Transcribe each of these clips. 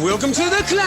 Welcome to the C.L.I.M.B.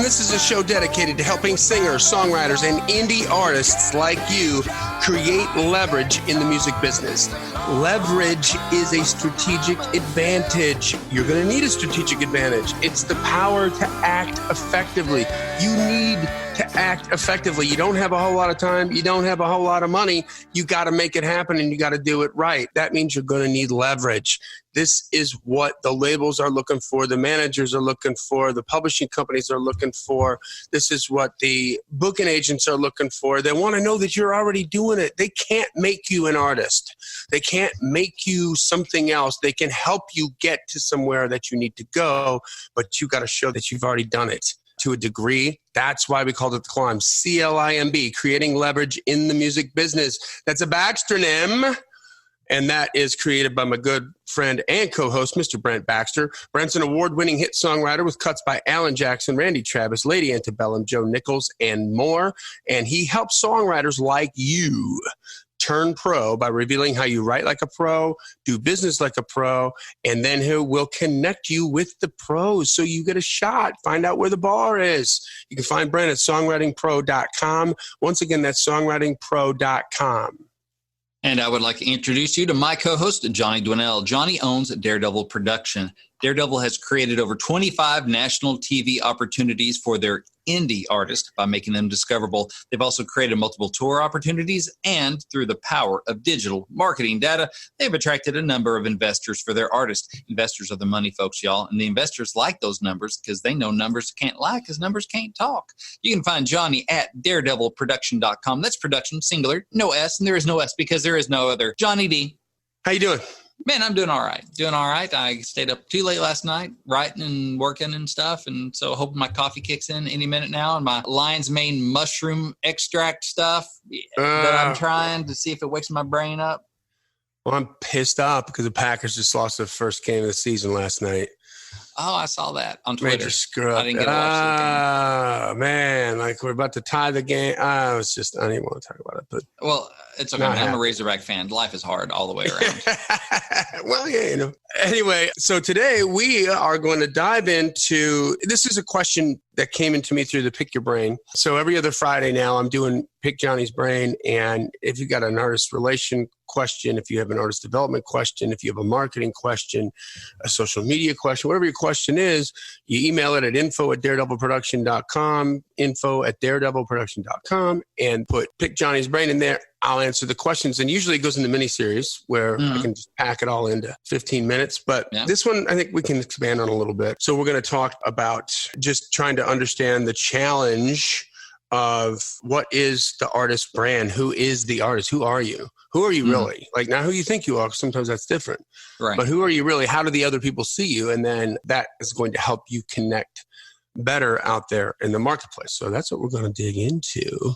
This is a show dedicated to helping singers, songwriters, and indie artists like you create leverage in the music business. Leverage is a strategic advantage. You're going to need a strategic advantage. It's the power to act effectively. You need to act effectively. You don't have a whole lot of time. You don't have a whole lot of money. You got to make it happen, and you got to do it right. That means you're going to need leverage. This is what the labels are looking for, the managers are looking for, the publishing companies are looking for. This is what the booking agents are looking for. They want to know that you're already doing it. They can't make you an artist. They can't make you something else. They can help you get to somewhere that you need to go, but you got to show that you've already done it to a degree. That's why we called it the C.L.I.M.B. C.L.I.M.B, creating leverage in the music business. That's a Baxternym. And that is created by my good friend and co-host, Mr. Brent Baxter. Brent's an award-winning hit songwriter with cuts by Alan Jackson, Randy Travis, Lady Antebellum, Joe Nichols, and more. And he helps songwriters like you turn pro by revealing how you write like a pro, do business like a pro, and then he will connect you with the pros so you get a shot. Find out where the bar is. You can find Brent at songwritingpro.com. Once again, that's songwritingpro.com. And I would like to introduce you to my co-host, Johnny Dwinell. Johnny owns Daredevil Production. Daredevil has created over 25 national TV opportunities for their indie artists by making them discoverable. They've also created multiple tour opportunities, and through the power of digital marketing data, they've attracted a number of investors for their artists. Investors are the money folks, y'all, and the investors like those numbers because they know numbers can't lie because numbers can't talk. You can find Johnny at daredevilproduction.com. That's production, singular, no S, and there is no S because there is no other. Johnny D. How you doing? Man, I'm doing all right. I stayed up too late last night writing and working and stuff, and so hoping my coffee kicks in any minute now, and my lion's mane mushroom extract stuff that I'm trying to see if it wakes my brain up. Well, I'm pissed off because the Packers just lost their first game of the season last night. Oh, I saw that on Twitter. Major screw up. I didn't get to watch the game. Man, like we're about to tie the game. I don't even want to talk about it. But well, it's okay. I'm a Razorback fan. Life is hard all the way around. Well, yeah, you know. Anyway, so today we are going to dive into, this is a question that came into me through the Pick Your Brain. So every other Friday now I'm doing Pick Johnny's Brain. And if you got an artist relation question, if you have an artist development question, if you have a marketing question, a social media question, whatever your question is, you email it at info@daredevilproduction.com, info@daredevilproduction.com, and put Pick Johnny's Brain in there. I'll answer the questions. And usually it goes into mini-series where I can just pack it all into 15 minutes. But this one, I think we can expand on a little bit. So we're going to talk about just trying to understand the challenge of what is the artist brand? Who is the artist? Who are you? Who are you really? Like, not who you think you are, because sometimes that's different. Right. But who are you really? How do the other people see you? And then that is going to help you connect better out there in the marketplace. So that's what we're going to dig into.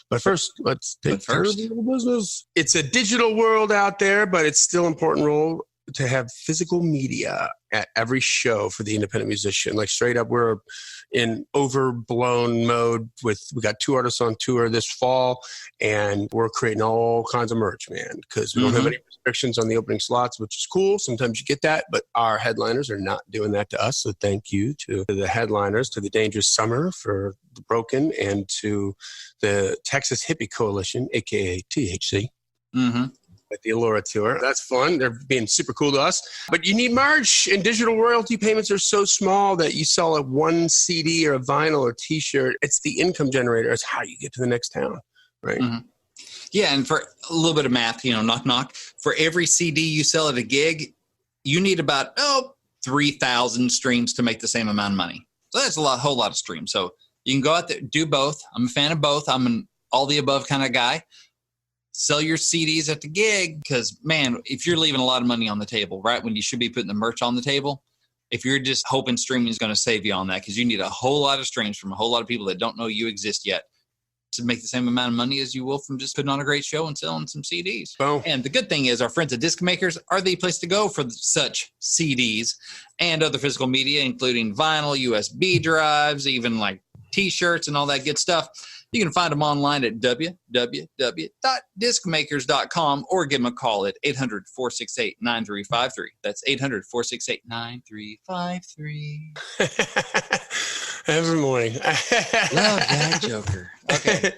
But first, let's take care of the business. It's a digital world out there, but it's still an important role to have physical media at every show for the independent musician. Like straight up, we're in overblown mode we got 2 artists on tour this fall, and we're creating all kinds of merch, man, because we don't have any restrictions on the opening slots, which is cool. Sometimes you get that, but our headliners are not doing that to us. So thank you to the headliners, to the Dangerous Summer for the Broken, and to the Texas Hippie Coalition, aka THC. At the Allura tour. That's fun. They're being super cool to us. But you need merch, and digital royalty payments are so small that you sell a 1 CD or a vinyl or t-shirt. It's the income generator. It's how you get to the next town, right? Yeah, and for a little bit of math, knock, knock. For every CD you sell at a gig, you need about 3,000 streams to make the same amount of money. So that's a whole lot of streams. So you can go out there, do both. I'm a fan of both. I'm an all the above kind of guy. Sell your CDs at the gig because, man, if you're leaving a lot of money on the table, right, when you should be putting the merch on the table, if you're just hoping streaming is going to save you on that, because you need a whole lot of streams from a whole lot of people that don't know you exist yet to make the same amount of money as you will from just putting on a great show and selling some CDs. Oh. And the good thing is our friends at Disc Makers are the place to go for such CDs and other physical media, including vinyl, USB drives, even like T-shirts and all that good stuff. You can find them online at www.discmakers.com or give them a call at 800-468-9353. That's 800-468-9353. Every morning. Love that Joker. Okay.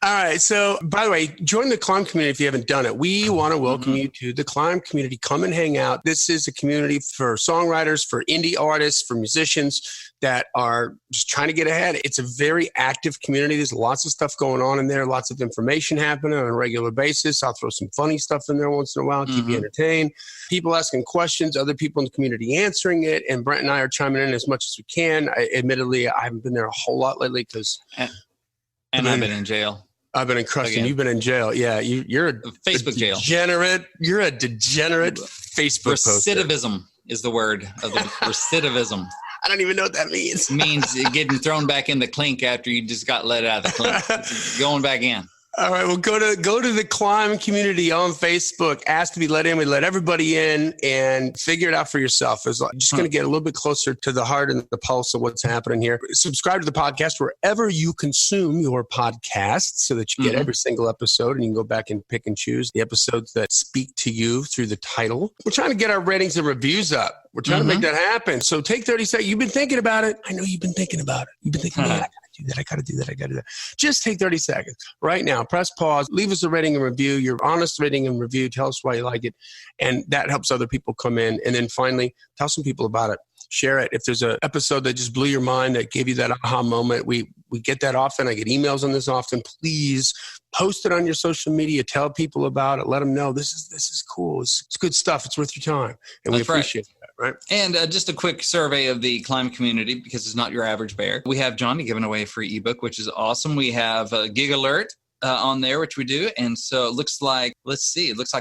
All right. So, by the way, join the C.L.I.M.B community if you haven't done it. We want to welcome you to the C.L.I.M B community. Come and hang out. This is a community for songwriters, for indie artists, for musicians that are just trying to get ahead. It's a very active community. There's lots of stuff going on in there, lots of information happening on a regular basis. I'll throw some funny stuff in there once in a while, keep you entertained. People asking questions, other people in the community answering it, and Brent and I are chiming in as much as we can. Admittedly, I haven't been there a whole lot lately because... And I've been in jail. I've been in Cruston. Again. You've been in jail. Yeah, you're a Facebook jail. Degenerate. You're a degenerate Facebook Recidivism poster. Is the word of the recidivism. I don't even know what that means. It means getting thrown back in the clink after you just got let out of the clink. It's going back in. All right, well, go to the C.L.I.M B community on Facebook. Ask to be let in. We let everybody in and figure it out for yourself. It's just going to get a little bit closer to the heart and the pulse of what's happening here. Subscribe to the podcast wherever you consume your podcasts so that you get every single episode, and you can go back and pick and choose the episodes that speak to you through the title. We're trying to get our ratings and reviews up. We're trying to make that happen. So take 30 seconds. You've been thinking about it. I know you've been thinking about it. You've been thinking, man, I got to do that. Just take 30 seconds right now. Press pause. Leave us a rating and review, your honest rating and review. Tell us why you like it. And that helps other people come in. And then finally, tell some people about it. Share it. If there's an episode that just blew your mind, that gave you that aha moment, we get that often. I get emails on this often. Please post it on your social media. Tell people about it. Let them know this is cool. It's good stuff. It's worth your time. And we appreciate that. Right. And just a quick survey of the C.L.I.M B community, because it's not your average bear. We have Johnny giving away a free ebook, which is awesome. We have Gig Alert on there, which we do. And so it looks like,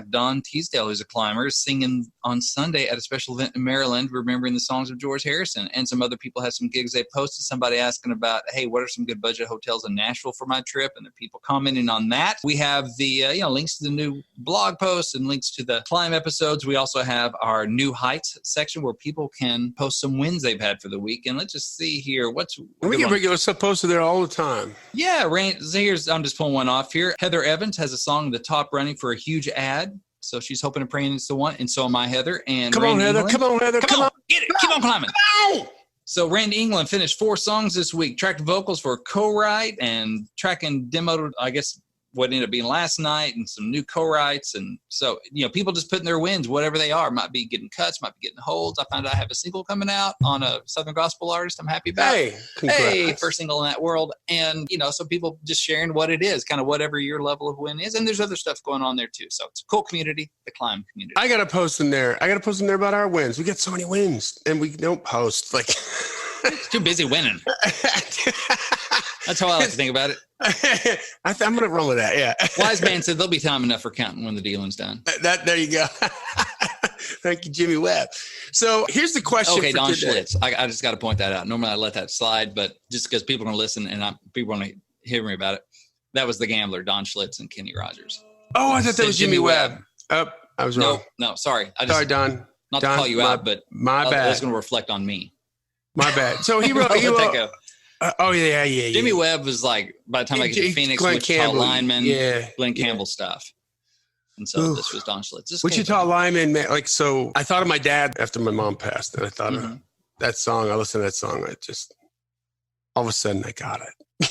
Don Teasdale, who's a climber, is singing on Sunday at a special event in Maryland, remembering the songs of George Harrison. And some other people have some gigs they posted. Somebody asking about, hey, what are some good budget hotels in Nashville for my trip? And the people commenting on that. We have the links to the new blog posts and links to the C.L.I.M B episodes. We also have our New Heights section where people can post some wins they've had for the week. And let's just see here. We get regular stuff posted there all the time. Yeah, I'm just pulling one off here. Heather Evans has a song in the top running for a huge ad. So she's hoping and praying it's the one. And so am I, Heather. And Come on, Heather. Get it. Keep on climbing. So Randy England finished 4 songs this week. Tracked vocals for co-write and tracking demoed, I guess, what ended up being last night, and some new co-writes. And so, people just putting their wins, whatever they are. Might be getting cuts, might be getting holds. I found out I have a single coming out on a Southern gospel artist I'm happy about. Hey, first single in that world. And, so people just sharing what it is, kind of whatever your level of win is. And there's other stuff going on there too. So it's a cool community, the C.L.I.M B community. I got to post in there about our wins. We get so many wins and we don't post. Like, too busy winning. That's how I like to think about it. I'm going to roll with that, yeah. Wise man said there'll be time enough for counting when the dealing's done. There you go. Thank you, Jimmy Webb. So here's the question. Okay, Don Schlitz. I just got to point that out. Normally I let that slide, but just because people are going to listen and people want to hear me about it, that was the gambler, Don Schlitz and Kenny Rogers. Oh, I thought that was Jimmy Webb. Oh, I was wrong. No, sorry. Sorry, Don. Not to call you out, but my bad. That's going to reflect on me. My bad. So he wrote. Yeah. Jimmy Webb was like, by the time I get to Phoenix, Wichita lineman, Glenn Campbell stuff. And so this was Don Schlitz. Wichita lineman, man. Like, so I thought of my dad after my mom passed, and I thought of that song. I listened to that song. I just, all of a sudden, I got it.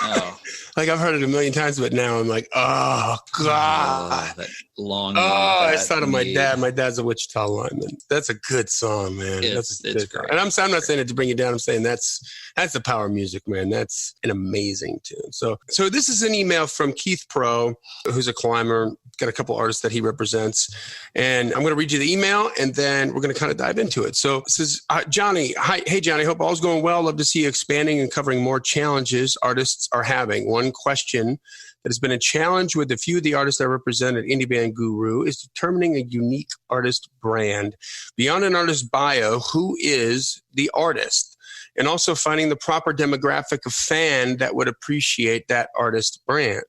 Oh. Like, I've heard it a million times, but now I'm like, oh, God. That long. I thought of my dad. My dad's a Wichita lineman. That's a good song, man. It's great. And I'm not saying it to bring it down. I'm saying that's the power of music, man. That's an amazing tune. So this is an email from Keith Pro, who's a climber, got a couple artists that he represents. And I'm going to read you the email, and then we're going to kind of dive into it. So it says, Johnny, hi. Hey, Johnny, hope all's going well. Love to see you expanding and covering more challenges artists are having. One question that has been a challenge with a few of the artists I represent at Indie Band Guru is determining a unique artist brand. Beyond an artist's bio, who is the artist? And also finding the proper demographic of fan that would appreciate that artist brand.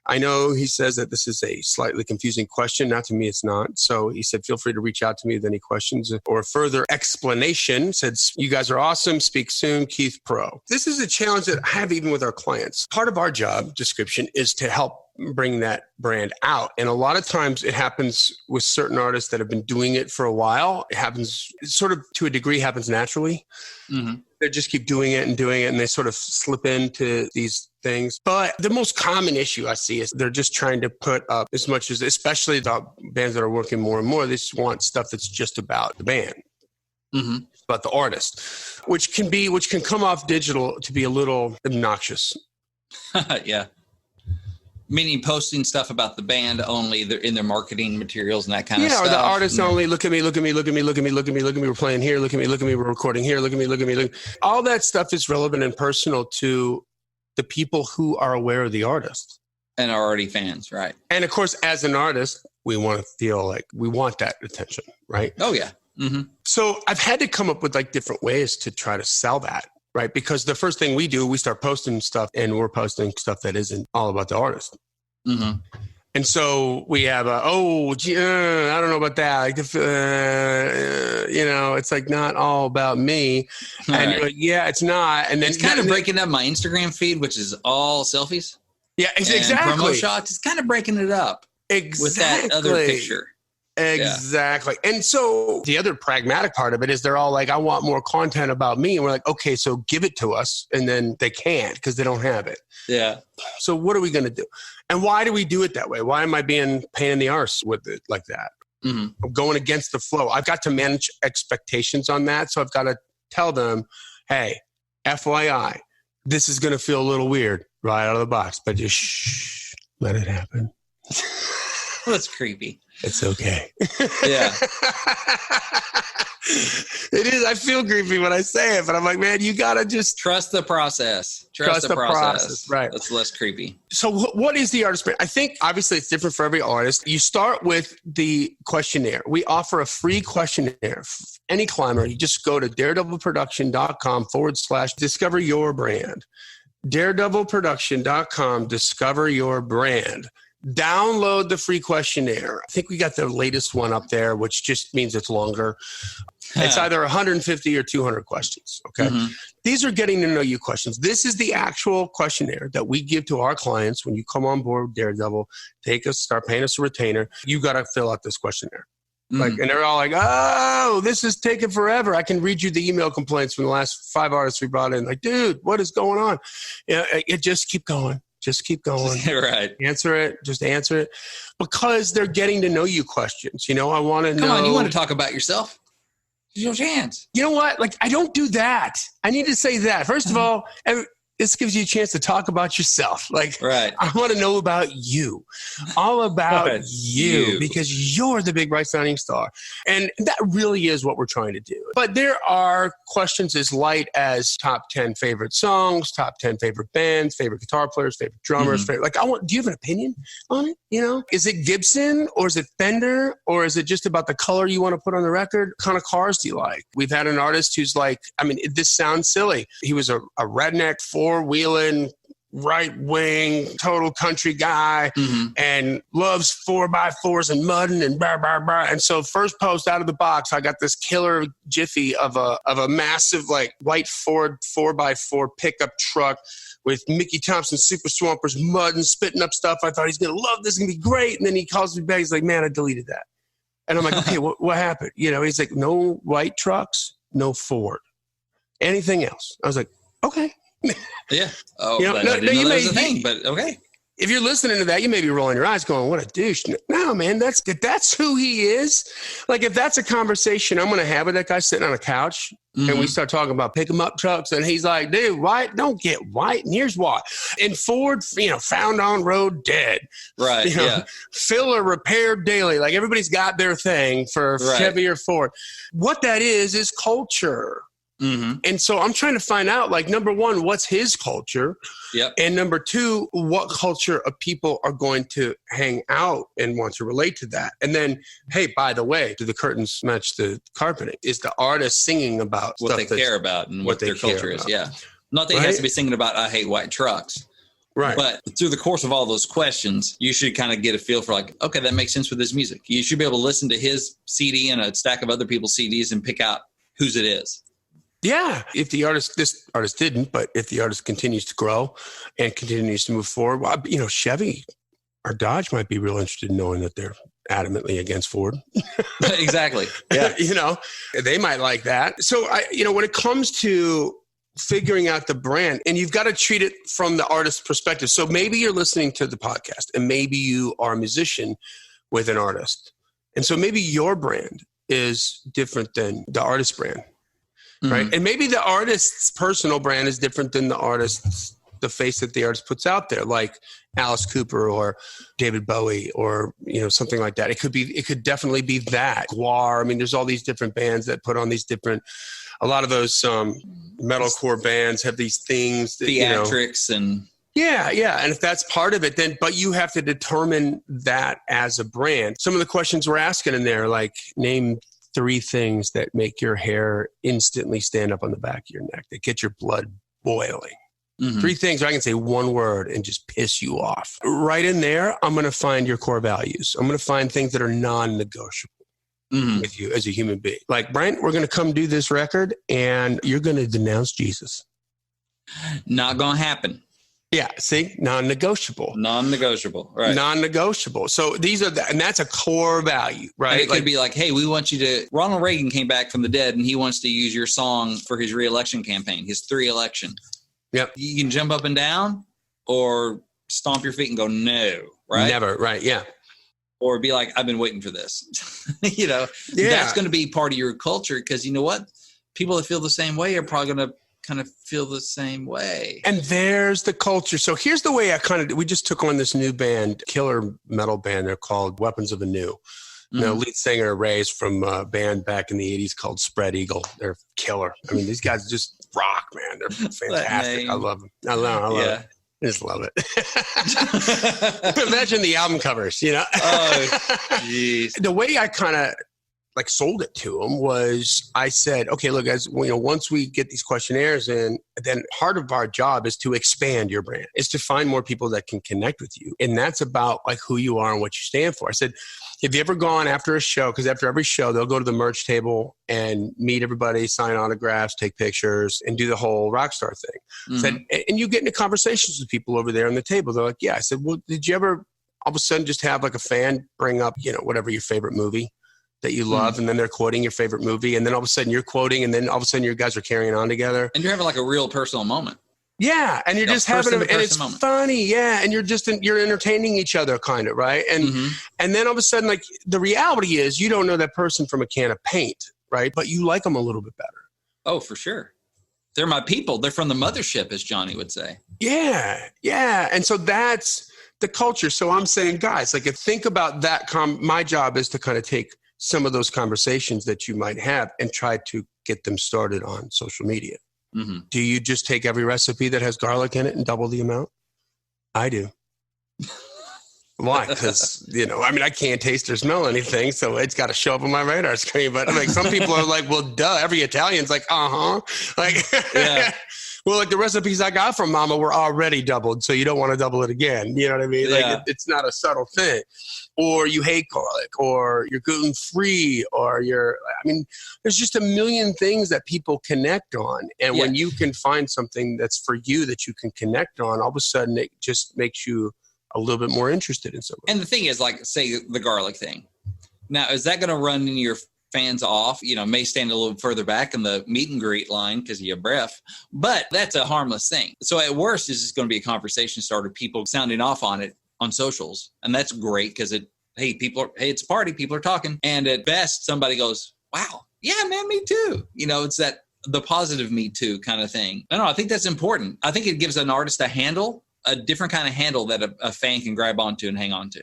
I know he says that this is a slightly confusing question. Not to me, it's not. So he said, feel free to reach out to me with any questions or further explanation. Said, you guys are awesome. Speak soon, Keith Pro. This is a challenge that I have even with our clients. Part of our job description is to help bring that brand out. And a lot of times it happens with certain artists that have been doing it for a while. It happens sort of to a degree, happens naturally. Mm-hmm. They just keep doing it, and they sort of slip into these things. But the most common issue I see is they're just trying to put up as much as, especially the bands that are working more and more, they just want stuff that's just about the band. Mm-hmm. About the artist, which can come off digital to be a little obnoxious. Yeah. Meaning posting stuff about the band only in their marketing materials and that kind of stuff. Yeah, or the artist only, look at me, we're playing here, look at me, we're recording here, look at me. All that stuff is relevant and personal to the people who are aware of the artist. And are already fans, right. And of course, as an artist, we want to feel like we want that attention, right? Oh, yeah. Mm-hmm. So I've had to come up with like different ways to try to sell that. Right. Because the first thing we do, we start posting stuff, and we're posting stuff that isn't all about the artist. Mm-hmm. And so we have I don't know about that. Like, it's like not all about me. All and right. You're like, yeah, it's not. And then it's kind of breaking up my Instagram feed, which is all selfies. Yeah, exactly. Promo shots. It's kind of breaking it up with that other picture. Exactly. Yeah. And so the other pragmatic part of it is they're all like, I want more content about me. And we're like, okay, so give it to us. And then they can't because they don't have it. Yeah. So what are we going to do? And why do we do it that way? Why am I being pain in the arse with it like that? Mm-hmm. I'm going against the flow. I've got to manage expectations on that. So I've got to tell them, hey, FYI, this is going to feel a little weird right out of the box, but just let it happen. That's creepy. It's okay. Yeah. It is. I feel creepy when I say it, but I'm like, man, you got to just trust the process. Trust the process. Right. That's less creepy. So what is the artist brand? I think obviously it's different for every artist. You start with the questionnaire. We offer a free questionnaire. Any climber, you just go to daredevilproduction.com/discover your brand. Daredevilproduction.com, discover your brand. Download the free questionnaire. I think we got the latest one up there, which just means it's longer. It's either 150 or 200 questions. Okay. Mm-hmm. These are getting to know you questions. This is the actual questionnaire that we give to our clients when you come on board with Daredevil, start paying us a retainer. You got to fill out this questionnaire. Mm-hmm. And they're all like, oh, this is taking forever. I can read you the email complaints from the last 5 artists we brought in. Like, dude, what is going on? It just keep going. Just keep going. Right. Answer it. Just answer it. Because they're getting to know you questions. I want to know. Come on, you want to talk about yourself? Use your chance. You know what? Like, I don't do that. I need to say that. First of all, this gives you a chance to talk about yourself. Like, right. I want to know about you. All about you. Because you're the big bright shining star. And that really is what we're trying to do. But there are questions as light as top 10 favorite songs, top 10 favorite bands, favorite guitar players, favorite drummers. Mm-hmm. Do you have an opinion on it? Is it Gibson or is it Fender or is it just about the color you want to put on the record? What kind of cars do you like? We've had an artist who's like, this sounds silly. He was a redneck, four-wheeling, right-wing, total country guy, mm-hmm. and loves 4x4s and mudding and blah, blah, blah. And so first post out of the box, I got this killer jiffy of a massive like white Ford 4x4 pickup truck with Mickey Thompson Super Swampers mudding, spitting up stuff. I thought he's going to love this. It's going to be great. And then he calls me back. He's like, man, I deleted that. And I'm like, okay, what happened? He's like, no white trucks, no Ford. Anything else? I was like, okay. Yeah. Oh, I didn't know that was a thing, but okay. If you're listening to that, you may be rolling your eyes going, what a douche. No, man, that's who he is. Like, if that's a conversation I'm going to have with that guy sitting on a couch, mm-hmm. and we start talking about pick 'em up trucks, and he's like, dude, white, don't get white. And here's why. And Ford, found on road dead. Right. Fill or repaired daily. Like, everybody's got their thing for Chevy or Ford. What that is culture. Mm-hmm. And so I'm trying to find out, like, number one, what's his culture? Yep. And number two, what culture of people are going to hang out and want to relate to that? And then, hey, by the way, do the curtains match the carpeting? Is the artist singing about what they care about and what their culture is? Yeah. Not that he has to be singing about, I hate white trucks. Right. But through the course of all those questions, you should kind of get a feel for like, okay, that makes sense with his music. You should be able to listen to his CD and a stack of other people's CDs and pick out whose it is. Yeah. If this artist didn't, but if the artist continues to grow and continues to move forward, well, you know, Chevy or Dodge might be real interested in knowing that they're adamantly against Ford. Exactly. Yeah. You know, they might like that. So when it comes to figuring out the brand, and you've got to treat it from the artist's perspective. So maybe you're listening to the podcast and maybe you are a musician with an artist. And so maybe your brand is different than the artist's brand. Right. And maybe the artist's personal brand is different than the face that the artist puts out there, like Alice Cooper or David Bowie or, you know, something like that. It could definitely be that. Guar. I mean, there's all these different bands that put on these different, a lot of those metalcore bands have these things. That, theatrics and. Yeah. And if that's part of it, then, but you have to determine that as a brand. Some of the questions we're asking in there, like name 3 things that make your hair instantly stand up on the back of your neck, that get your blood boiling. 3 things where I can say one word and just piss you off. Right in there, I'm going to find your core values. I'm going to find things that are non-negotiable with you as a human being. Like, Brent, we're going to come do this record and you're going to denounce Jesus. Not going to happen. Yeah, see, non-negotiable. Non-negotiable, right. Non-negotiable. So these are, and that's a core value, right? And it could be like, hey, we want you to, Ronald Reagan came back from the dead and he wants to use your song for his re-election campaign, his 3 election. Yep. You can jump up and down or stomp your feet and go, no, right? Never, right, yeah. Or be like, I've been waiting for this. You know, that's going to be part of your culture because you know what? People that feel the same way are probably going to kind of feel the same way. And there's the culture. So here's the way we just took on this new band, killer metal band. They're called Weapons of Anew. The lead singer Ray's from a band back in the 80s called Spread Eagle. They're killer. I mean, these guys just rock, man. They're fantastic. I love them. I love it. I just love it. Imagine the album covers, you know? Oh, jeez. The way I kind of like sold it to them was I said, okay, look, guys, you know, once we get these questionnaires in, then part of our job is to expand your brand, is to find more people that can connect with you. And that's about like who you are and what you stand for. I said, have you ever gone after a show? Because after every show, they'll go to the merch table and meet everybody, sign autographs, take pictures, and do the whole rock star thing. Said, and you get into conversations with people over there on the table. They're like, yeah. I said, well, did you ever all of a sudden just have like a fan bring up, you know, whatever your favorite movie that you love, and then they're quoting your favorite movie, and then all of a sudden you're quoting, and then all of a sudden you guys are carrying on together. And you're having like a real personal moment. Yeah, and you're just having, and it's moment. Funny, yeah, and you're entertaining each other, kind of, right? And then all of a sudden, like the reality is, you don't know that person from a can of paint, right? But you like them a little bit better. Oh, for sure. They're my people. They're from the mothership, as Johnny would say. Yeah, and so that's the culture. So I'm saying, guys, like, if think about that. My job is to kind of take some of those conversations that you might have and try to get them started on social media. Do you just take every recipe that has garlic in it and double the amount? I do. Why? Because, you know, I mean, I can't taste or smell anything, so it's got to show up on my radar screen. But like, some people are like, well, duh, every Italian's like, like, yeah. Well, like the recipes I got from Mama were already doubled, so you don't want to double it again. You know what I mean? Like, it's not a subtle thing. Or you hate garlic, or you're gluten-free, or there's just a million things that people connect on. And when you can find something that's for you that you can connect on, all of a sudden it just makes you a little bit more interested in something. And the thing is, like, say the garlic thing. Now, is that going to run your fans off? You know, may stand a little further back in the meet and greet line because of your breath, but that's a harmless thing. So at worst, it's just going to be a conversation starter, people sounding off on it on socials. And that's great because it's a party, people are talking. And at best, somebody goes, wow, yeah, man, me too. You know, it's the positive me too kind of thing. I think that's important. I think it gives an artist a different kind of handle that a fan can grab onto and hang on to.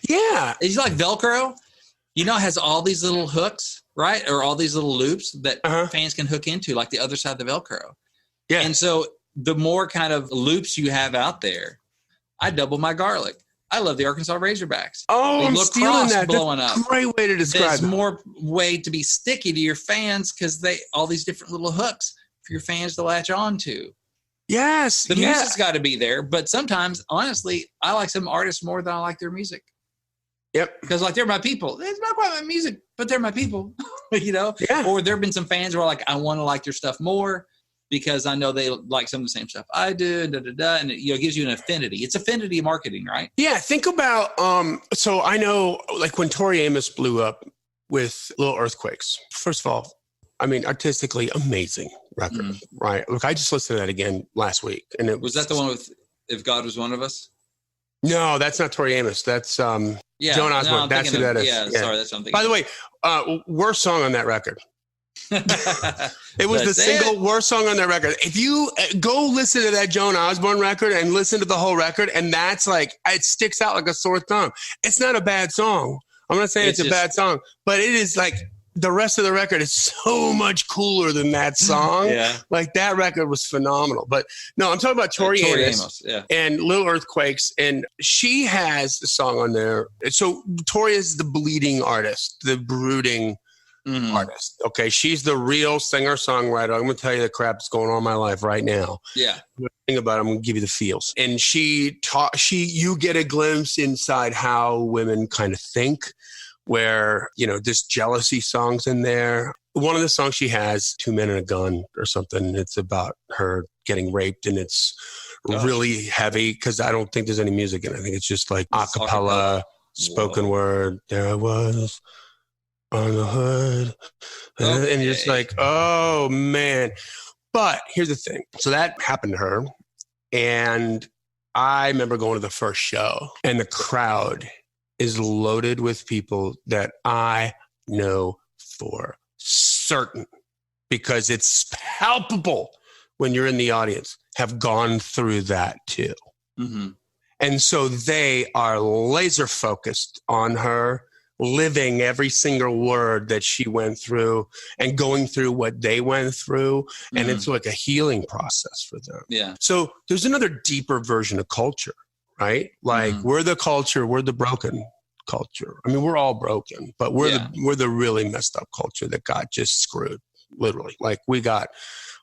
Yeah. It's like Velcro. You know, it has all these little hooks, right? Or all these little loops that fans can hook into, like the other side of the Velcro. Yeah. And so the more kind of loops you have out there, I double my garlic. I love the Arkansas Razorbacks. Oh, I'm stealing that. Blowing That's up. A great way to describe it. There's more way to be sticky to your fans because all these different little hooks for your fans to latch on to. Yes. The music's got to be there. But sometimes, honestly, I like some artists more than I like their music. Yep. Because like they're my people. It's not quite my music, but they're my people. Yeah. Or there have been some fans who are like, I want to like their stuff more because I know they like some of the same stuff I do. And it gives you an affinity. It's affinity marketing, right? Yeah. Think about so I know like when Tori Amos blew up with Little Earthquakes. First of all, I mean, artistically amazing record, right? Look, I just listened to that again last week, and it was that the one with "If God Was One of Us"? No, that's not Tori Amos. That's Joan Osborne. That's who that is. Yeah, sorry, that's something. By the way, worst song on that record. It was the single worst song on that record. If you go listen to that Joan Osborne record and listen to the whole record, and that's like it sticks out like a sore thumb. It's not a bad song. I'm not saying it's a bad song, but it is like. The rest of the record is so much cooler than that song. Yeah. Like that record was phenomenal. But no, I'm talking about Tori Amos and Little Earthquakes. And she has a song on there. So Tori is the bleeding artist, the brooding artist. Okay. She's the real singer-songwriter. I'm going to tell you the crap that's going on in my life right now. Yeah. Think about it, I'm going to give you the feels. And you get a glimpse inside how women kind of think. Where, there's jealousy songs in there. One of the songs she has, 2 Men and a Gun or something, it's about her getting raped and it's really heavy because I don't think there's any music in it. I think it's just like a cappella, spoken word. There I was on the hood. Okay. And you're just like, oh, man. But here's the thing. So that happened to her. And I remember going to the first show and the crowd is loaded with people that I know for certain because it's palpable when you're in the audience, have gone through that too. Mm-hmm. And so they are laser focused on her, living every single word that she went through and going through what they went through. And it's like a healing process for them. Yeah. So there's another deeper version of culture. Right? Like we're the culture, we're the broken culture. I mean, we're all broken, but we're the really messed up culture that got just screwed, literally. Like we got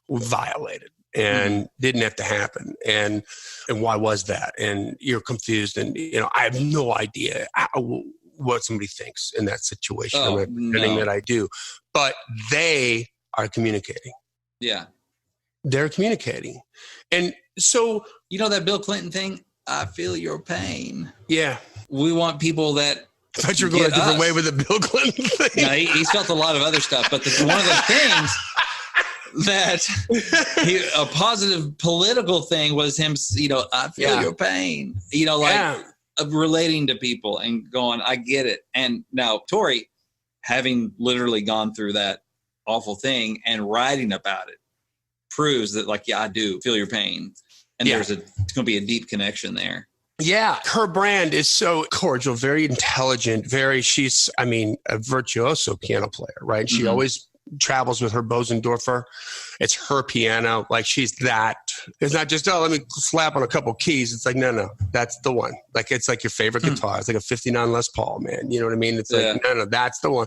violated and didn't have to happen. And why was that? And you're confused. And, I have no idea what somebody thinks in that situation. I'm not pretending that I do. But they are communicating. Yeah. They're communicating. And so... that Bill Clinton thing? I feel your pain. Yeah. We want people that... I thought you were going a different way with the Bill Clinton thing. No, he's felt a lot of other stuff. But one of the things that a positive political thing was him, I feel your pain. Relating to people and going, I get it. And now Tori, having literally gone through that awful thing and writing about it, proves that, I do feel your pain. And there's going to be a deep connection there. Yeah. Her brand is so cordial, very intelligent, she's a virtuoso piano player, right? She always travels with her Bosendorfer. It's her piano. Like she's that. It's not just, let me slap on a couple keys. It's like, no, that's the one. Like, it's like your favorite guitar. It's like a 59 Les Paul, man. You know what I mean? It's like, no, that's the one.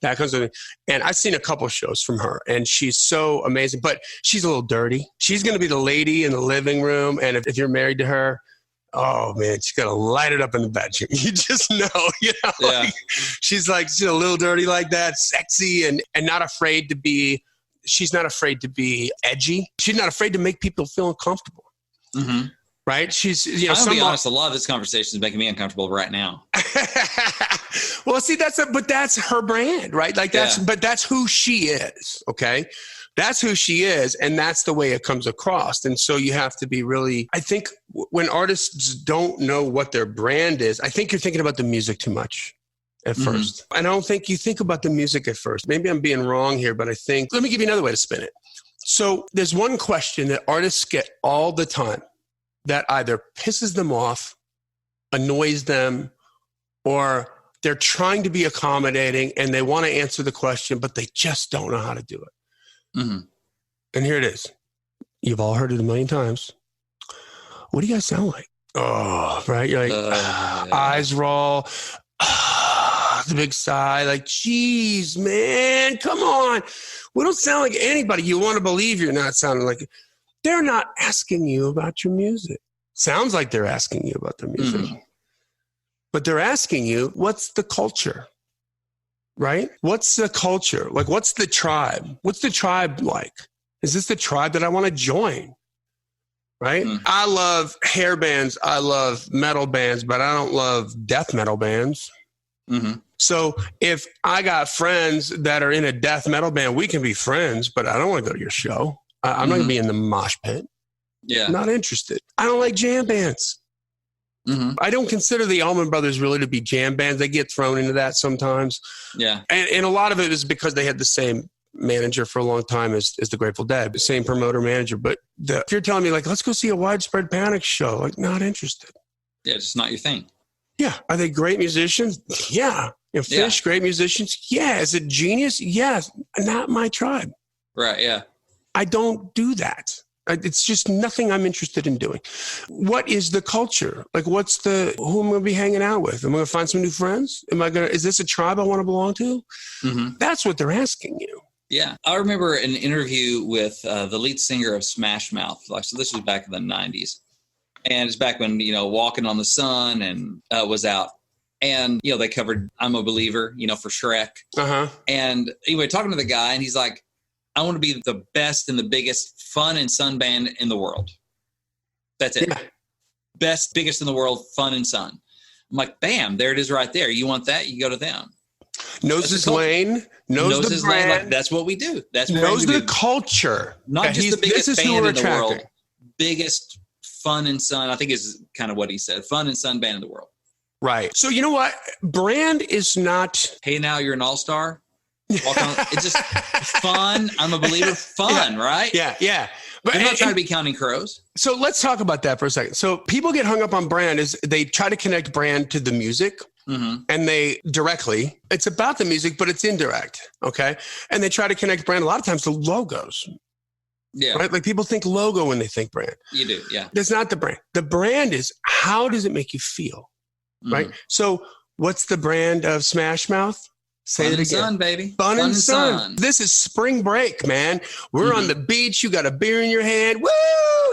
That comes with me. And I've seen a couple shows from her and she's so amazing, but she's a little dirty. She's going to be the lady in the living room. And if you're married to her, oh man, she's gonna light it up in the bedroom. You just know, like, she's a little dirty like that, sexy and not afraid to be. She's not afraid to be edgy. She's not afraid to make people feel uncomfortable. Mm-hmm. Right? She's, I'm gonna be honest. A lot of this conversation is making me uncomfortable right now. Well, see, that's her brand, right? Like but that's who she is. Okay. That's who she is, and that's the way it comes across. And so you have to be really, I think when artists don't know what their brand is, I think you're thinking about the music too much at first. And I don't think you think about the music at first. Maybe I'm being wrong here, but I think, let me give you another way to spin it. So there's one question that artists get all the time that either pisses them off, annoys them, or they're trying to be accommodating and they want to answer the question, but they just don't know how to do it. Mm-hmm. And here it is. You've all heard it a million times. What do you guys sound like? Oh, right. You're like, eyes roll, the big sigh, like, geez, man, come on. We don't sound like anybody. You want to believe you're not sounding like. they're not asking you about your music. Sounds like they're asking you about their music. But they're asking you, what's the culture? Right? What's the culture? Like, what's the tribe? What's the tribe like? Is this the tribe that I want to join? Right? I love hair bands. I love metal bands, but I don't love death metal bands. So if I got friends that are in a death metal band, we can be friends, but I don't want to go to your show. I'm not going to be in the mosh pit. Yeah. Not interested. I don't like jam bands. I don't consider the Allman Brothers really to be jam bands. They get thrown into that sometimes. Yeah. And a lot of it is because they had the same manager for a long time as the Grateful Dead, the same promoter manager. But if you're telling me, like, let's go see a Widespread Panic show, like, not interested. Yeah, it's just not your thing. Yeah. Are they great musicians? Yeah. Fish, great musicians? Yeah. Is it genius? Yes. Not my tribe. Right, yeah. I don't do that. It's just nothing I'm interested in doing. What is the culture? Like, who am I going to be hanging out with? Am I going to find some new friends? Is this a tribe I want to belong to? That's what they're asking you. Yeah. I remember an interview with the lead singer of Smash Mouth. So this was back in the 90s. And it's back when, Walking on the Sun and was out. And, they covered I'm a Believer, for Shrek. And anyway, talking to the guy, and he's like, I want to be the best and the biggest Fun and Sun band in the world. That's it. Yeah. Best, biggest in the world, Fun and Sun. I'm like, bam, there it is right there. You want that? You go to them. Knows his lane, knows the brand. Like, that's what we do. That's what knows the culture. Not just the biggest band in the world. Biggest Fun and Sun, I think is kind of what he said. Fun and Sun band in the world. Right. So you know what? Brand is not... Hey, now you're an all-star. It's just fun. I'm a Believer. Fun, right? Yeah. But I'm not trying to be Counting Crows. So let's talk about that for a second. So people get hung up on brand is they try to connect brand to the music and they directly, it's about the music, but it's indirect. Okay. And they try to connect brand a lot of times to logos. Yeah. Right. Like people think logo when they think brand. You do. Yeah. That's not the brand. The brand is how does it make you feel? Right. So what's the brand of Smash Mouth? Say it again. Fun and Sun, baby. Fun and Sun. This is spring break, man. We're on the beach. You got a beer in your hand. Woo!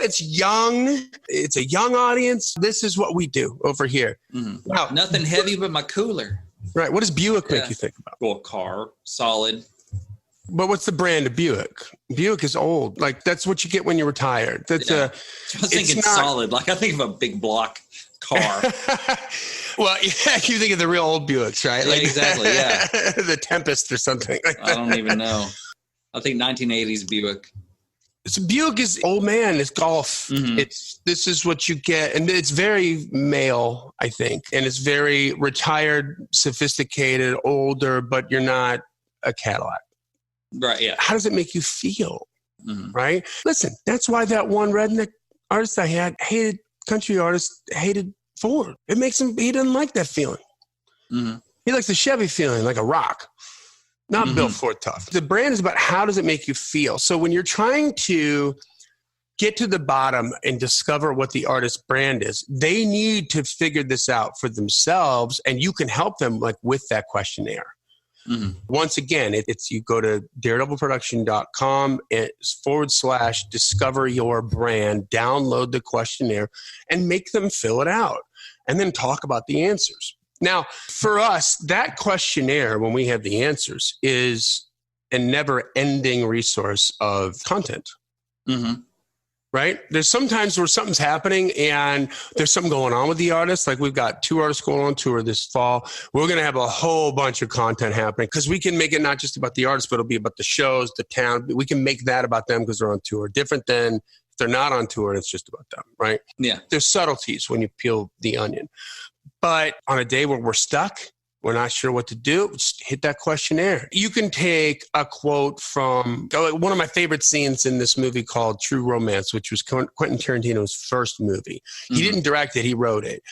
It's young. It's a young audience. This is what we do over here. Wow. Nothing heavy but my cooler. Right. What does Buick make you think about? Well, car. Solid. But what's the brand of Buick? Buick is old. Like, that's what you get when you're retired. That's I was thinking solid. Like, I think of a big block car. Well, yeah, you think of the real old Buicks, right? Yeah, like, exactly, yeah. The Tempest or something like that. I don't even know. I think 1980s Buick. So Buick is old man. It's golf. This is what you get. And it's very male, I think. And it's very retired, sophisticated, older, but you're not a Cadillac. Right, yeah. How does it make you feel? Right? Listen, that's why that one redneck artist I had hated, country artist, hated Ford. It makes him, he doesn't like that feeling. He likes the Chevy feeling, like a rock, not Bill Ford tough. The brand is about how does it make you feel. So when you're trying to get to the bottom and discover what the artist's brand is, they need to figure this out for themselves, and you can help them like with that questionnaire. Once again, it's you go to daredevilproduction.com / discover your brand, download the questionnaire and make them fill it out and then talk about the answers. Now, for us, that questionnaire, when we have the answers, is a never-ending resource of content. Right? There's sometimes where something's happening and there's something going on with the artist. Like we've got 2 artists going on tour this fall. We're going to have a whole bunch of content happening because we can make it not just about the artist, but it'll be about the shows, the town. We can make that about them because they're on tour. Different than if they're not on tour and it's just about them, right? Yeah. There's subtleties when you peel the onion. But on a day where we're stuck, we're not sure what to do, just hit that questionnaire. You can take a quote from one of my favorite scenes in this movie called True Romance, which was Quentin Tarantino's first movie. He didn't direct it, he wrote it.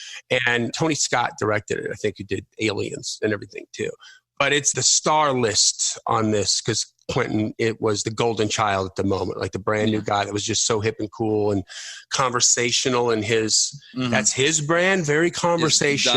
And Tony Scott directed it. I think he did Aliens and everything too. But it's the star list on this because Quentin, it was the golden child at the moment, like the brand new guy that was just so hip and cool and conversational, and that's his brand, very conversational.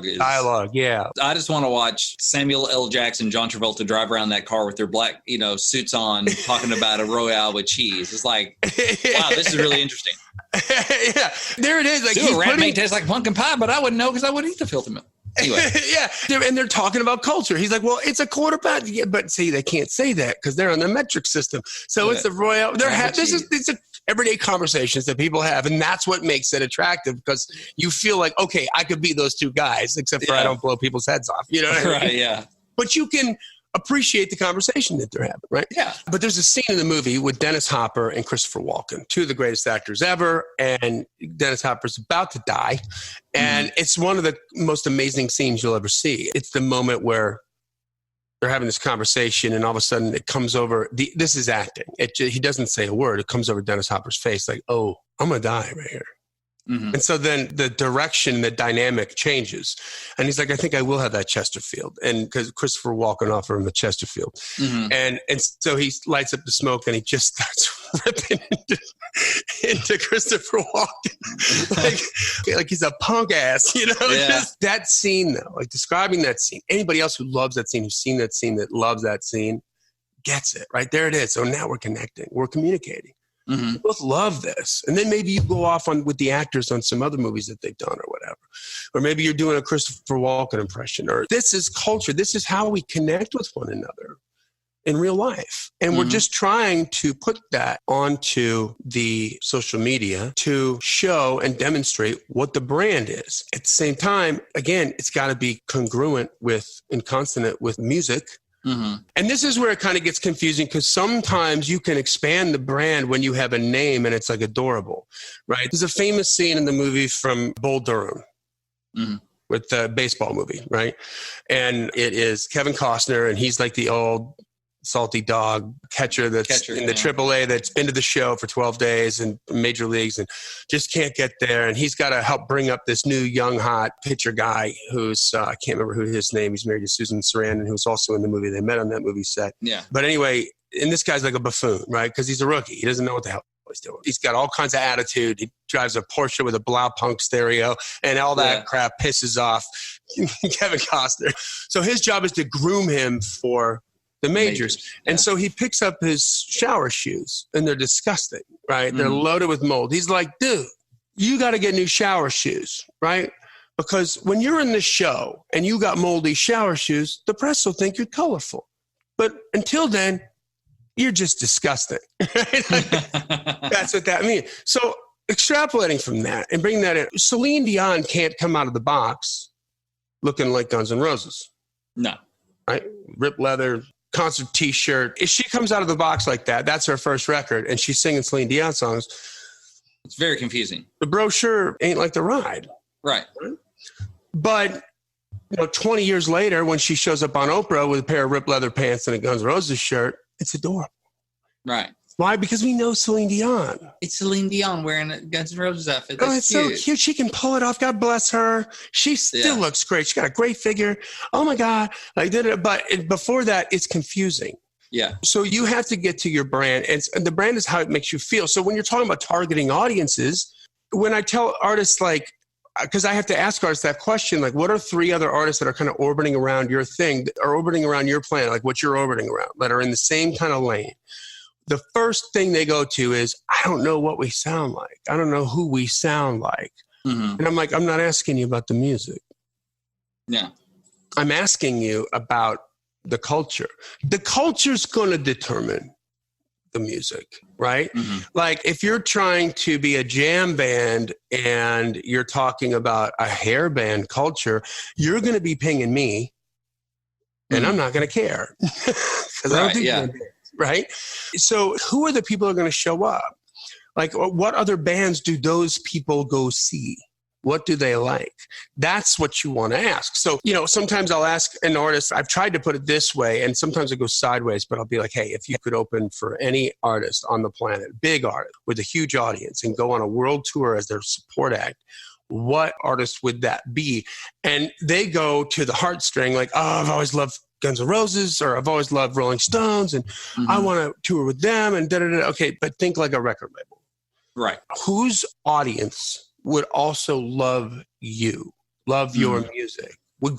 His dialogue. Yeah. I just want to watch Samuel L. Jackson, John Travolta drive around that car with their black, suits on, talking about a Royale with cheese. It's like, wow, this is really interesting. Yeah, there it is. Like, a rat may taste like pumpkin pie, but I wouldn't know because I wouldn't eat the filter milk. Anyway. Yeah, and they're talking about culture. He's like, well, it's a quarter pound. Yeah, but see, they can't say that because they're on the metric system. So it's the Royale. It's everyday conversations that people have, and that's what makes it attractive, because you feel like, okay, I could be those two guys, except for I don't blow people's heads off. You know what I mean? Right, yeah. But you can appreciate the conversation that they're having, right? Yeah. But there's a scene in the movie with Dennis Hopper and Christopher Walken, two of the greatest actors ever, and Dennis Hopper's about to die, and it's one of the most amazing scenes you'll ever see. It's the moment where they're having this conversation, and all of a sudden it comes over. This is acting. He doesn't say a word. It comes over Dennis Hopper's face like, oh, I'm going to die right here. And so then the direction, the dynamic changes. And he's like, I think I will have that Chesterfield. And because Christopher Walken offered him a Chesterfield. And so he lights up the smoke and he just starts ripping into Christopher Walken. like he's a punk ass, Just that scene, though, like describing that scene. Anybody else who loves that scene, who's seen that scene, that loves that scene, gets it. Right there it is. So now we're connecting. We're communicating. We both love this. And then maybe you go off with the actors on some other movies that they've done or whatever. Or maybe you're doing a Christopher Walken impression. Or this is culture. This is how we connect with one another in real life. And we're just trying to put that onto the social media to show and demonstrate what the brand is. At the same time, again, it's got to be congruent with and consonant with music. And this is where it kind of gets confusing, because sometimes you can expand the brand when you have a name and it's like adorable, right? There's a famous scene in the movie from Bull Durham with the baseball movie, right? And it is Kevin Costner, and he's like the old salty dog catcher in the AAA that's been to the show for 12 days in major leagues and just can't get there. And he's got to help bring up this new young hot pitcher guy who's, I can't remember who his name. He's married to Susan Sarandon, who's also in the movie. They met on that movie set. Yeah. But anyway, and this guy's like a buffoon, right? Because he's a rookie. He doesn't know what the hell he's doing. He's got all kinds of attitude. He drives a Porsche with a Blaupunk stereo, and all that crap pisses off Kevin Costner. So his job is to groom him for the majors. And so he picks up his shower shoes, and they're disgusting, right? They're loaded with mold. He's like, dude, you got to get new shower shoes, right? Because when you're in the show and you got moldy shower shoes, the press will think you're colorful. But until then, you're just disgusting. That's what that means. So extrapolating from that and bringing that in, Celine Dion can't come out of the box looking like Guns N' Roses. No. Right? Ripped leather, concert t-shirt. If she comes out of the box like that, that's her first record, and she's singing Celine Dion songs. It's very confusing. The brochure ain't like the ride. Right? But 20 years later, when she shows up on Oprah with a pair of ripped leather pants and a Guns N' Roses shirt, it's adorable. Right. Why? Because we know Celine Dion. It's Celine Dion wearing a Guns N' Roses outfit. That's it's cute. So cute. She can pull it off. God bless her. She still looks great. She got a great figure. Oh my God. But before that, it's confusing. Yeah. So you have to get to your brand, and the brand is how it makes you feel. So when you're talking about targeting audiences, when I tell artists, like, because I have to ask artists that question, like, what are 3 other artists that are kind of orbiting around your thing, or orbiting around your plan, like what you're orbiting around, that are in the same kind of lane? The first thing they go to is, I don't know what we sound like. I don't know who we sound like. And I'm like, I'm not asking you about the music. Yeah. I'm asking you about the culture. The culture's going to determine the music, right? Like, if you're trying to be a jam band and you're talking about a hair band culture, you're going to be pinging me, and I'm not going to care. Because I don't think you're going to be. Right? So who are the people who are going to show up? Like, what other bands do those people go see? What do they like? That's what you want to ask. So, sometimes I'll ask an artist, I've tried to put it this way, and sometimes it goes sideways, but I'll be like, hey, if you could open for any artist on the planet, big artist with a huge audience, and go on a world tour as their support act, what artist would that be? And they go to the heartstring, like, oh, I've always loved Guns N' Roses, or I've always loved Rolling Stones, and I want to tour with them, and da-da-da. Okay, but think like a record label. Right. Whose audience would also love you, love your music, would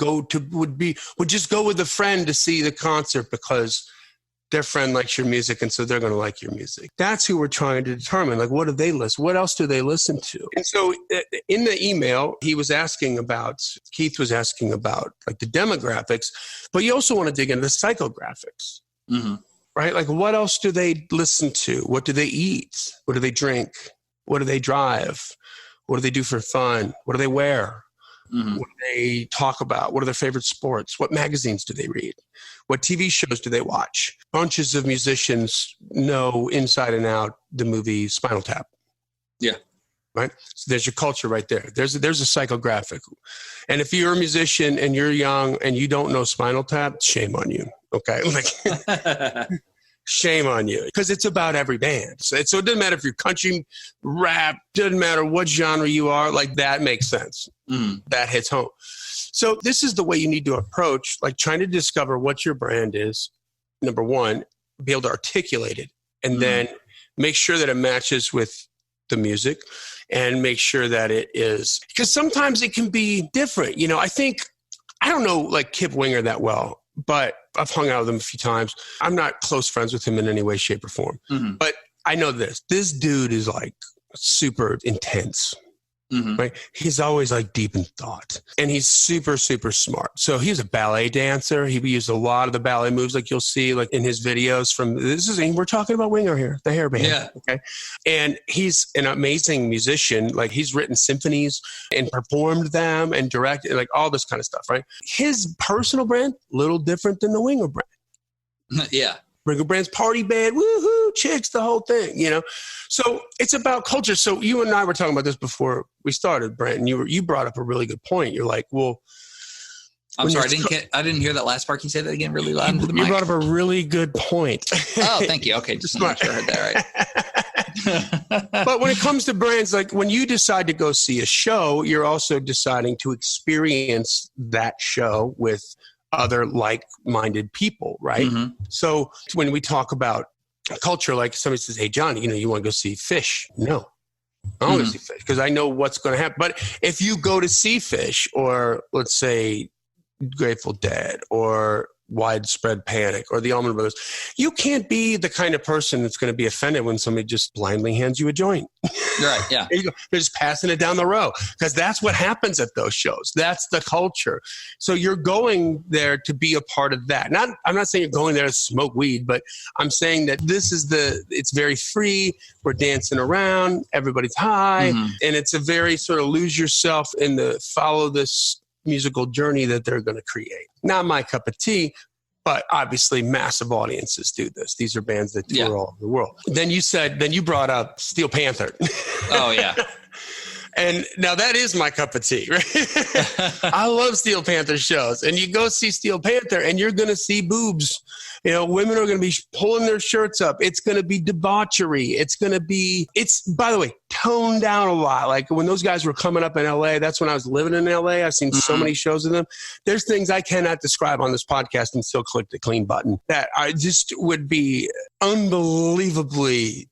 just go with a friend to see the concert because their friend likes your music, and so they're going to like your music. That's who we're trying to determine. Like, what do they listen? What else do they listen to? And so in the email, Keith was asking about like the demographics, but you also want to dig into the psychographics, right? Like, what else do they listen to? What do they eat? What do they drink? What do they drive? What do they do for fun? What do they wear? What do they talk about? What are their favorite sports? What magazines do they read? What TV shows do they watch? Bunches of musicians know inside and out the movie Spinal Tap. Yeah. Right? So there's your culture right there. There's a psychographic. And if you're a musician and you're young and you don't know Spinal Tap, shame on you. Okay? Like, shame on you. Because it's about every band. So it doesn't matter if you're country, rap, doesn't matter what genre you are, like that makes sense. That hits home. So this is the way you need to approach, like trying to discover what your brand is. Number one, be able to articulate it, and then make sure that it matches with the music, and make sure that it is, because sometimes it can be different. You know, I don't know like Kip Winger that well, but I've hung out with him a few times. I'm not close friends with him in any way, shape, or form. But I know this dude is like super intense. Right? He's always like deep in thought, and he's super, super smart. So he's a ballet dancer. He used a lot of the ballet moves, like you'll see, like in his videos. We're talking about Winger here, the hair band. Yeah. Okay. And he's an amazing musician. Like, he's written symphonies and performed them and directed, like all this kind of stuff. Right? His personal brand, little different than the Winger brand. Yeah. Winger brand's party band, woohoo, chicks, the whole thing, you know? So it's about culture. So you and I were talking about this before we started, Brent, and you brought up a really good point. You're like, well, I'm sorry, I didn't hear that last part. Can you say that again really loud into the mic? You brought up a really good point. Oh, thank you. Okay, just make sure I heard that right. But when it comes to brands, like when you decide to go see a show, you're also deciding to experience that show with other like-minded people, right? So when we talk about culture, like somebody says, hey, Johnny, you want to go see Fish? No, I don't want to see Fish because I know what's going to happen. But if you go to see Fish, or let's say Grateful Dead, or Widespread Panic, or the Allman Brothers, you can't be the kind of person that's going to be offended when somebody just blindly hands you a joint. Right, yeah. There you go. They're just passing it down the row, because that's what happens at those shows. That's the culture. So you're going there to be a part of that. I'm not saying you're going there to smoke weed, but I'm saying that it's very free. We're dancing around. Everybody's high. And it's a very sort of lose yourself in follow this musical journey that they're going to create. Not my cup of tea, but obviously massive audiences do this. These are bands that tour all over the world. Then you brought up Steel Panther. Oh, yeah. And now that is my cup of tea, right? I love Steel Panther shows. And you go see Steel Panther and you're going to see boobs. Women are going to be pulling their shirts up. It's going to be debauchery. It's, by the way, toned down a lot. Like when those guys were coming up in LA, that's when I was living in LA. I've seen so many shows of them. There's things I cannot describe on this podcast and still click the clean button that I just would be unbelievably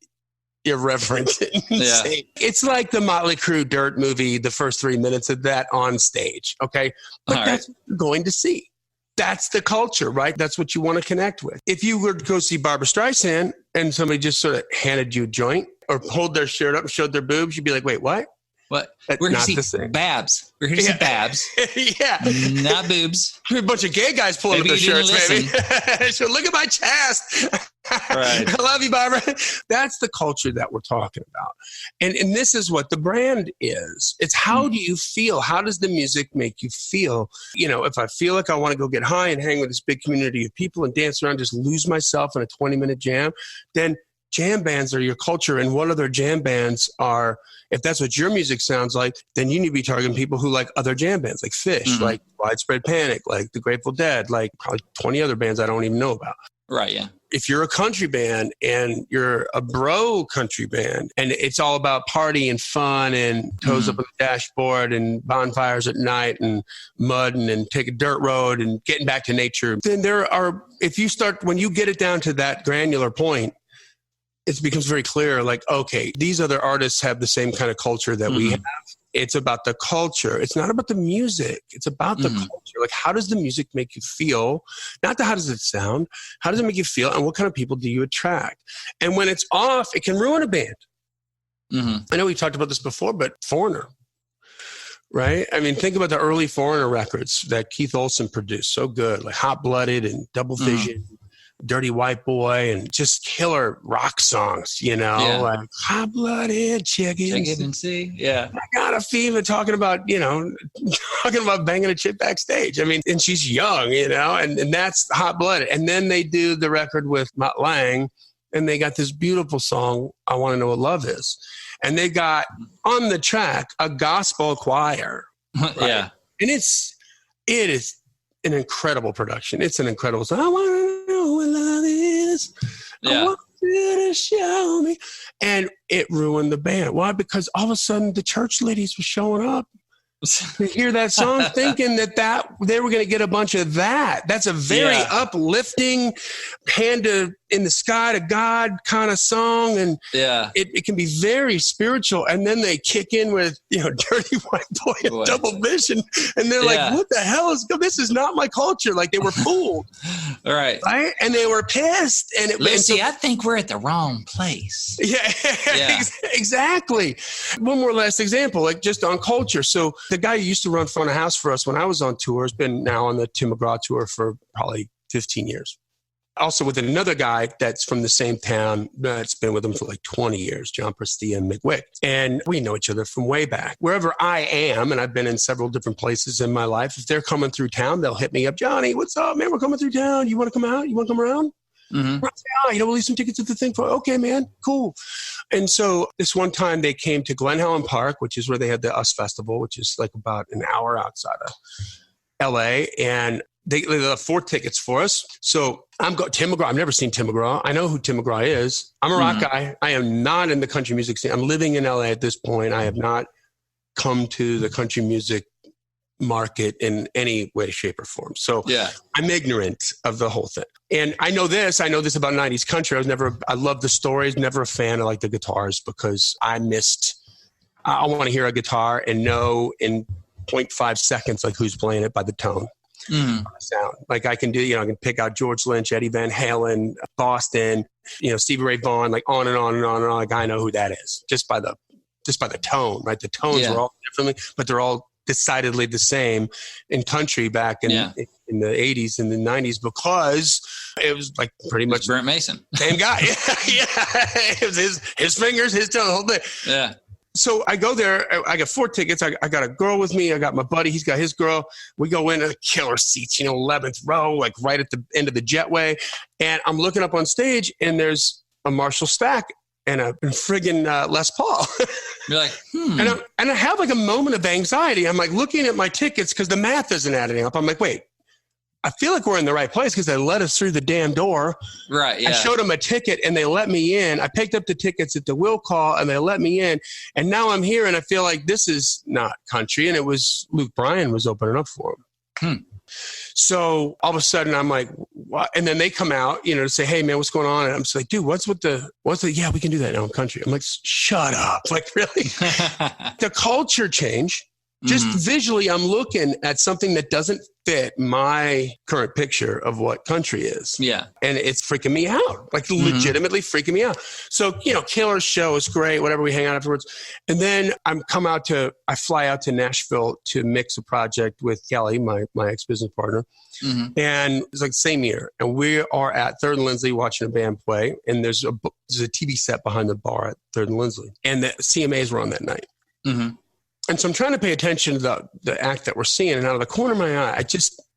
irreverent. Yeah. It's like the Motley Crue Dirt movie, the first 3 minutes of that on stage. Okay. But that's what you're going to see. That's the culture, right? That's what you want to connect with. If you were to go see Barbra Streisand and somebody just sort of handed you a joint or pulled their shirt up and showed their boobs, you'd be like, wait, what? What? That's We're not here to the see same. Babs. We're here to see Babs. Yeah. Not boobs. A bunch of gay guys pulling up their shirts, baby. So look at my chest. Right. I love you, Barbara. That's the culture that we're talking about. And this is what the brand is. It's how do you feel? How does the music make you feel? If I feel like I want to go get high and hang with this big community of people and dance around, just lose myself in a 20-minute jam, then jam bands are your culture. And what other jam bands are, if that's what your music sounds like, then you need to be targeting people who like other jam bands, like Fish, like Widespread Panic, like the Grateful Dead, like probably 20 other bands I don't even know about. Right, yeah. if you're a country band and you're a bro country band and it's all about party and fun and toes up on the dashboard and bonfires at night and mud and take a dirt road and getting back to nature, then when you get it down to that granular point, it becomes very clear, like, okay, these other artists have the same kind of culture that we have. It's about the culture. It's not about the music. It's about the culture. Like, how does the music make you feel? Not how does it sound? How does it make you feel? And what kind of people do you attract? And when it's off, it can ruin a band. I know we talked about this before, but Foreigner, right? I mean, think about the early Foreigner records that Keith Olsen produced. So good, like Hot Blooded and Double Vision. Dirty White Boy, and just killer rock songs, like Hot-Blooded Chickens. And see, yeah. I got a fever talking about banging a chick backstage. I mean, and she's young, and that's Hot-Blooded. And then they do the record with Mutt Lange, and they got this beautiful song, I Want to Know What Love Is. And they got on the track a gospel choir. Right? Yeah. And it is an incredible production. It's an incredible song. I want to know what love is. I want you to show me. And it ruined the band. Why? Because all of a sudden the church ladies were showing up to hear that song, thinking that they were going to get a bunch of that. That's a very uplifting, hand in the sky to God kind of song, and it can be very spiritual. And then they kick in with Dirty White Boy and Double Vision, and they're like, "What the hell is this? Is not my culture." Like, they were fooled, right? And they were pissed. And Lucy, I think we're at the wrong place. Yeah. Exactly. One more last example, like just on culture. So the guy who used to run front of house for us when I was on tour has been now on the Tim McGraw tour for probably 15 years. Also with another guy that's from the same town that's been with him for like 20 years, John Prestia and Mick Wick. And we know each other from way back. Wherever I am, and I've been in several different places in my life, if they're coming through town, they'll hit me up. Johnny, what's up, man? We're coming through town. You want to come out? You want to come around? We'll leave some tickets at the thing for, okay, man, cool. And so this one time they came to Glen Helen Park, which is where they had the US Festival, which is like about an hour outside of LA. And they left 4 tickets for us. So Tim McGraw. I've never seen Tim McGraw. I know who Tim McGraw is. I'm a rock guy. I am not in the country music scene. I'm living in LA at this point. I have not come to the country music market in any way, shape, or form. So I'm ignorant of the whole thing. And I know this about 90s country. I love the stories, never a fan of like the guitars, because I want to hear a guitar and know in 0.5 seconds, like who's playing it by the tone. Sound. Like I can I can pick out George Lynch, Eddie Van Halen, Boston, Stevie Ray Vaughan, like on and on and on and on. Like I know who that is just by the tone, right? The tones were all differently, but they're all decidedly the same in country back in the 80s and the 90s, because it was like pretty much Brent Mason, same guy. It was his fingers, his toe, the whole thing. Yeah. So I go there. I got 4 tickets. I got a girl with me. I got my buddy. He's got his girl. We go in killer seats, 11th row, like right at the end of the jetway. And I'm looking up on stage, and there's a Marshall Stack and a friggin' Les Paul. You're like, And I have like a moment of anxiety. I'm like looking at my tickets because the math isn't adding up. I'm like, wait, I feel like we're in the right place because they let us through the damn door. Right, yeah. I showed them a ticket and they let me in. I picked up the tickets at the will call and they let me in. And now I'm here and I feel like this is not country. And it was Luke Bryan was opening up for him. So all of a sudden I'm like, what? And then they come out, to say, hey man, what's going on? And I'm just like, dude, what's the, yeah, we can do that now in country. I'm like, shut up. Like really? The culture change. Just visually, I'm looking at something that doesn't fit my current picture of what country is. Yeah. And it's freaking me out, like legitimately freaking me out. So, Killer's show is great, whatever, we hang out afterwards. And then I fly out to Nashville to mix a project with Kelly, my ex-business partner. And it's like the same year. And we are at Third and Lindsley watching a band play. And there's a TV set behind the bar at Third and Lindsley. And the CMAs were on that night. And so I'm trying to pay attention to the act that we're seeing. And out of the corner of my eye,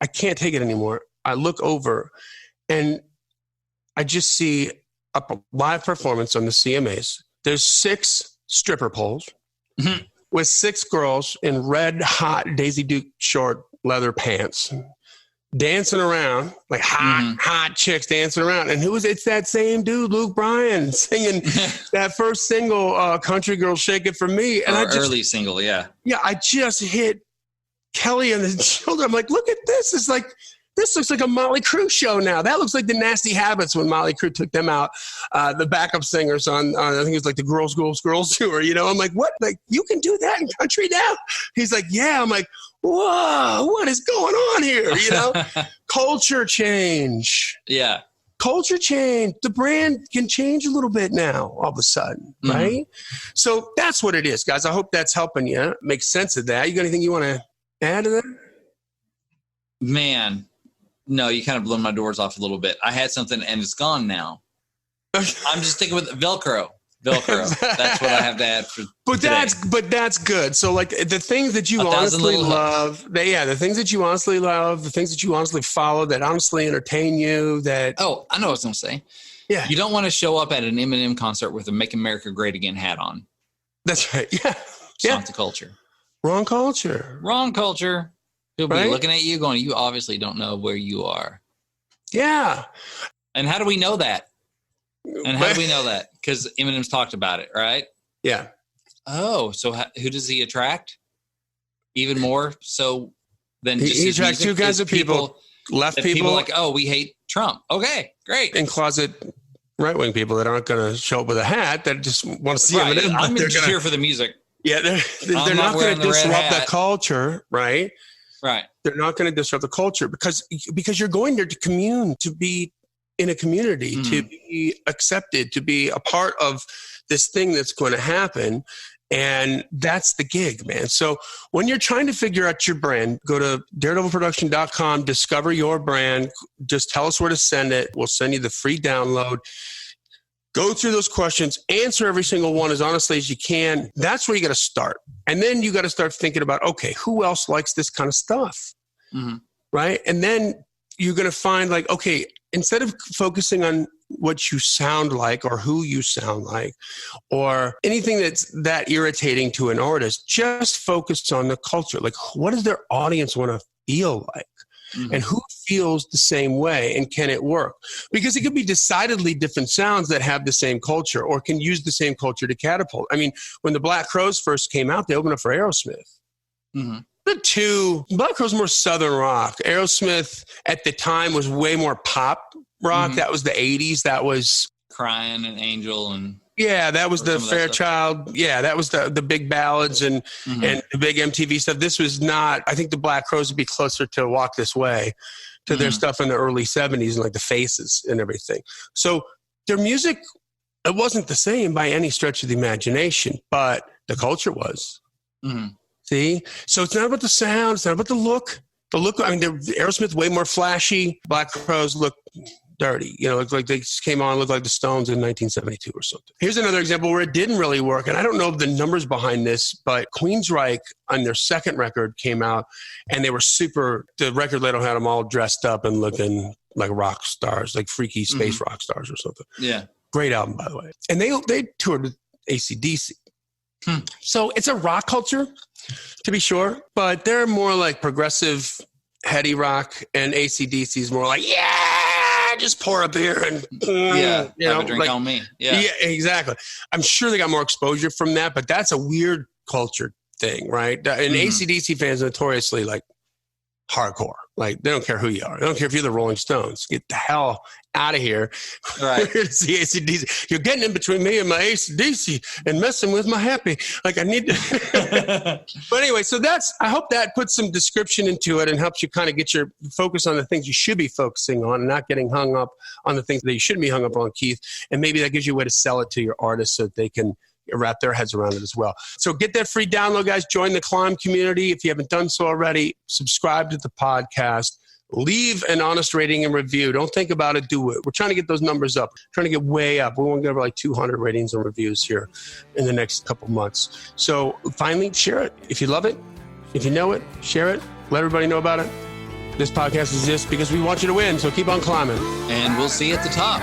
I can't take it anymore. I look over and I just see a live performance on the CMAs. There's 6 stripper poles with 6 girls in red hot Daisy Duke short leather pants dancing around, like hot chicks dancing around. And it's that same dude, Luke Bryan, singing that first single, Country Girl Shake It For Me. And early single, yeah. Yeah, I just hit Kelly on the shoulder. I'm like, look at this. It's like, this looks like a Motley Crue show now. That looks like the Nasty Habits when Motley Crue took them out, the backup singers on I think it was like the Girls tour, you know? I'm like, what? Like, you can do that in country now? He's like, yeah. I'm like, whoa, what is going on here? You know? Culture change. Yeah. Culture change. The brand can change a little bit now, all of a sudden, right? So that's what it is, guys. I hope that's helping you make sense of that. You got anything you want to add to that? Man. No, you kind of blown my doors off a little bit. I had something and it's gone now. I'm just sticking with Velcro. That's what I have to add for today. That's good. So like the things that you honestly love, the things that you honestly love, the things that you honestly follow, that honestly entertain you, that... Oh, I know what I was going to say. Yeah. You don't want to show up at an Eminem concert with a Make America Great Again hat on. That's right. Yeah. Song to culture. Wrong culture. Wrong culture. He'll be looking at you going, you obviously don't know where you are. Yeah. And how do we know that? Because Eminem's talked about it, right? Yeah. Oh, so who does he attract? Even more so than just he attracts two kinds of people. Left people like, oh, we hate Trump. Okay, great. And closet right-wing people that aren't going to show up with a hat, that just want to see Eminem. I'm just here for the music. Yeah, they're not going to disrupt the culture, right? Right. They're not going to disrupt the culture because you're going there to commune, to be in a community, to be accepted, to be a part of this thing that's going to happen. And that's the gig, man. So when you're trying to figure out your brand, go to daredevilproduction.com, discover your brand. Just tell us where to send it. We'll send you the free download. Go through those questions, answer every single one as honestly as you can. That's where you got to start. And then you got to start thinking about, okay, who else likes this kind of stuff? Right? And then you're going to find like, okay, instead of focusing on what you sound like or who you sound like or anything that's that irritating to an artist, just focus on the culture. Like, what does their audience want to feel like? And who feels the same way, and can it work? Because it could be decidedly different sounds that have the same culture or can use the same culture to catapult. I mean, when the Black Crowes first came out, they opened up for Aerosmith. Black Crowes more Southern rock. Aerosmith at the time was way more pop rock. That was the 80s. That was Crying and Angel and... Yeah, that was the Fairchild. Yeah, that was the big ballads and the big MTV stuff. This was not, I think the Black Crowes would be closer to Walk This Way, to their stuff in the early 70s and like the Faces and everything. So their music, it wasn't the same by any stretch of the imagination, but the culture was. See? So it's not about the sound, it's not about the look. The look, I mean, Aerosmith way more flashy. Black Crowes look dirty. You know, like they just came on, looked like the Stones in 1972 or something. Here's another example where it didn't really work. And I don't know the numbers behind this, but Queensryche on their second record came out and they were the record label had them all dressed up and looking like rock stars, like freaky space rock stars or something. Yeah. Great album, by the way. And they toured with AC/DC. So it's a rock culture, to be sure, but they're more like progressive, heady rock, and AC/DC is more like, just pour a beer and have a drink on me. Yeah, exactly. I'm sure they got more exposure from that, but that's a weird culture thing, right? And AC/DC fans are notoriously like hardcore. Like they don't care who you are. They don't care if you're the Rolling Stones. Get the hell out of here. Right. We're here to see AC/DC. You're getting in between me and my AC/DC and messing with my happy. Like I need to. But anyway, so I hope that puts some description into it and helps you kind of get your focus on the things you should be focusing on and not getting hung up on the things that you shouldn't be hung up on, Keith. And maybe that gives you a way to sell it to your artists so that they can wrap their heads around it as well. So get that free download, guys. Join the C.L.I.M.B community. If you haven't done so already, subscribe to the podcast. Leave an honest rating and review. Don't think about it. Do it. We're trying to get those numbers up. We're trying to get way up. We want to get over like 200 ratings and reviews here in the next couple months. So finally, share it. If you love it, if you know it, share it. Let everybody know about it. This podcast exists because we want you to win. So keep on climbing. And we'll see you at the top.